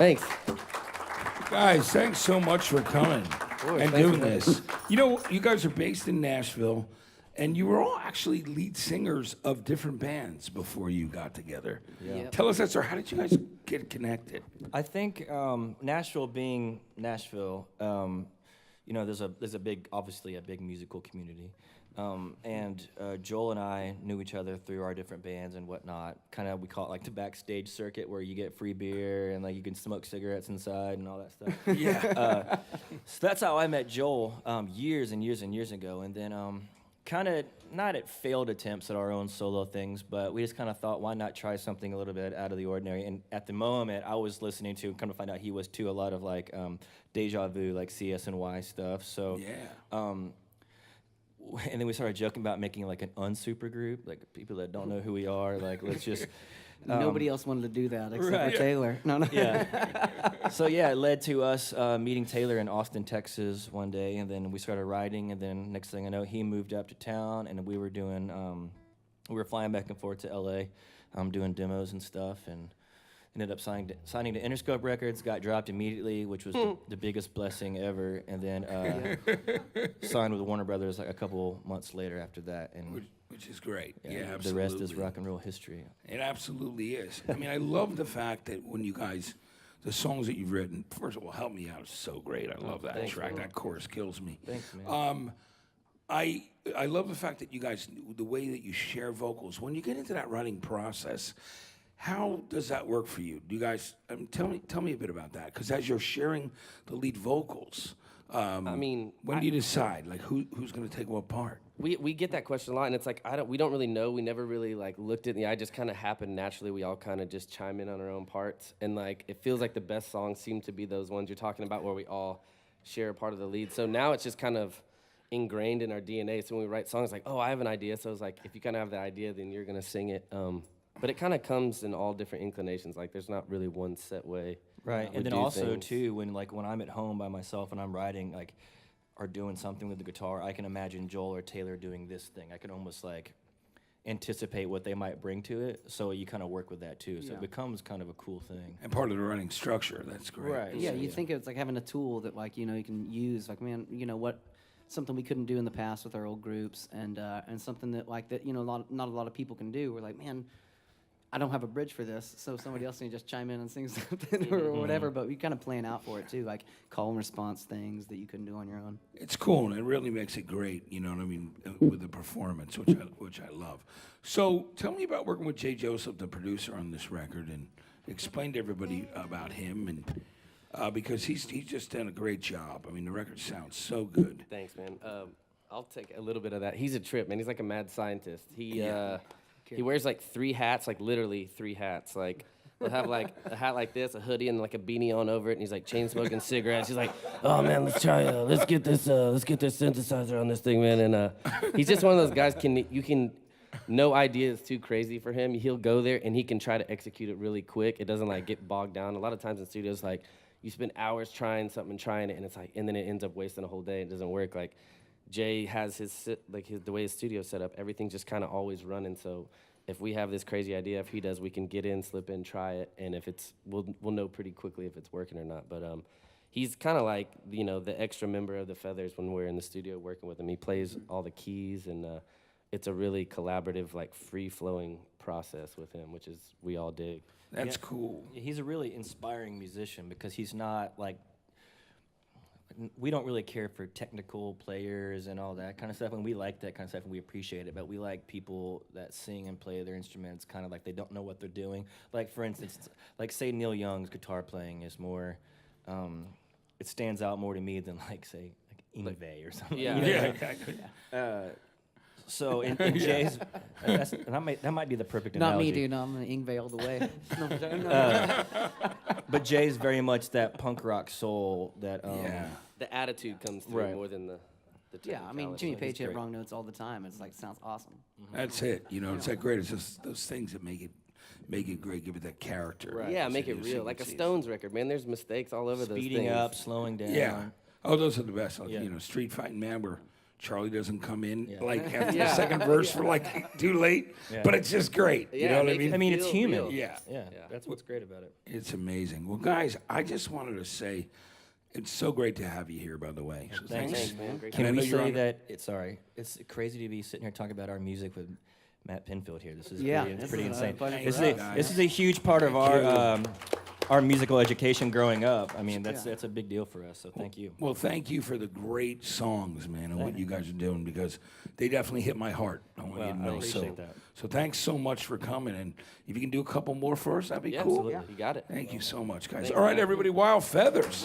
Thanks. Guys, thanks so much for coming and doing this. You know, you guys are based in Nashville, and you were all actually lead singers of different bands before you got together. Yeah. Yep. Tell us that story. How did you guys get connected? I think Nashville being Nashville, you know, there's a big, obviously a big musical community. And Joel and I knew each other through our different bands and whatnot. Kind of, we call it like the backstage circuit, where you get free beer and like you can smoke cigarettes inside and all that stuff. Yeah. So that's how I met Joel years and years and years ago. And then kind of not at failed attempts at our own solo things, but we just kind of thought, why not try something a little bit out of the ordinary? And at the moment, I was listening to, come to find out he was too, a lot of like Deja Vu, like CS&Y stuff. So Yeah. and then we started joking about making like an unsuper group, like people that don't know who we are, like let's just. Nobody else wanted to do that except right. for Taylor. No. Yeah. So yeah, it led to us meeting Taylor in Austin, Texas one day, and then we started writing, and then next thing I know, he moved up to town, and we were doing, we were flying back and forth to LA, doing demos and stuff, and ended up signing to Interscope Records, got dropped immediately, which was the biggest blessing ever, and then signed with Warner Brothers like a couple months later after that, and Which is great. Yeah, absolutely. the rest is rock and roll history. It absolutely is. I mean, I love the fact that when you guys, the songs that you've written, first of all, Help Me Out is so great. I love that track. That chorus kills me. Thanks, man. I love the fact that you guys, the way that you share vocals. When you get into that writing process, how does that work for you? Do you guys, tell me a bit about that? Because as you're sharing the lead vocals, when do you decide, like, who's going to take what part? We get that question a lot, and it's like we don't really know. We never really like looked at the eye. Just kind of happened naturally. We all kind of just chime in on our own parts, and like it feels like the best songs seem to be those ones you're talking about, where we all share a part of the lead. So now it's just kind of ingrained in our DNA. So when we write songs, like, oh, I have an idea. So it's like, if you kind of have the idea, then you're gonna sing it. But it kind of comes in all different inclinations. Like there's not really one set way. Right, and then also too, when I'm at home by myself and I'm writing, like, or doing something with the guitar, I can imagine Joel or Taylor doing this thing. I can almost like anticipate what they might bring to it, so you kind of work with that too. So it becomes kind of a cool thing. And part of the running structure, that's great. Right. Yeah, you think it's like having a tool that, like, you know, you can use. Like, man, you know what? Something we couldn't do in the past with our old groups, and something that, like, that, you know, not a lot of people can do. We're like, man, I don't have a bridge for this, so somebody else can just chime in and sing something or whatever. But we kind of plan out for it too, like call and response things that you couldn't do on your own. It's cool, and it really makes it great. You know what I mean, with the performance, which I love. So tell me about working with Jay Joseph, the producer on this record, and explain to everybody about him, and because he's just done a great job. I mean, the record sounds so good. Thanks, man. I'll take a little bit of that. He's a trip, man. He's like a mad scientist. He wears like 3 hats, like literally 3 hats. Like he'll have like a hat like this, a hoodie, and like a beanie on over it, and he's like chain smoking cigarettes. He's like, oh man, let's get this synthesizer on this thing, man. And he's just one of those guys. No idea is too crazy for him. He'll go there and he can try to execute it really quick. It doesn't like get bogged down. A lot of times in studios, like you spend hours trying something, trying it, and it's like, and then it ends up wasting a whole day. It doesn't work. Like Jay has the way his studio's set up, everything's just kind of always running. So if we have this crazy idea, if he does, we can get in, slip in, try it, and if we'll know pretty quickly if it's working or not. But he's kind of like, you know, the extra member of the Feathers when we're in the studio working with him. He plays all the keys, and it's a really collaborative, like free-flowing process with him, which is we all dig. That's cool. He's a really inspiring musician because he's not like, we don't really care for technical players and all that kind of stuff, and we like that kind of stuff and we appreciate it, but we like people that sing and play their instruments kind of like they don't know what they're doing. Like, for instance, like say Neil Young's guitar playing is more, it stands out more to me than like say like Yngwie or something. Yeah. Yeah, exactly. So in Jay's, that might be the perfect Not analogy. me, dude. No, I'm an Yngwie all the way. But Jay's very much that punk rock soul that. The attitude comes through more than the Yeah, I mean, Jimmy technicality. Page hit great. wrong notes all the time. It's like, sounds awesome. That's it. You know, it's that great. It's just those things that make it great. Give it that character. Right. Yeah, make it real. Like a Stones record, man. There's mistakes all over those things. Speeding up, slowing down. Yeah. Oh, those are the best. Like, Yeah. you know, Street Fighting Man, where Charlie doesn't come in Yeah. like after the second verse for like too late, but it's just great. You know what I make mean? it I mean, it's feel human. real. Yeah. Yeah, that's what's great about it. It's amazing. Well, guys, I just wanted to say it's so great to have you here, by the way. So Thanks. Thanks, man. Great And I Can know we you're say on- that it's crazy to be sitting here talking about our music with Matt Pinfield here. This is Yeah, pretty, it's this pretty is a insane. pleasure This for is, us. this is a huge part of our musical education growing up. I mean, that's Yeah. a big deal for us. So thank you. Well, thank you for the great songs, man, and what you guys are doing, because they definitely hit my heart. I want you to Well, I know. appreciate that. So thanks so much for coming, and if you can do a couple more for us, that'd be Yeah, cool. absolutely. You got it. Thank you so much, guys. All right, everybody, Wild Feathers.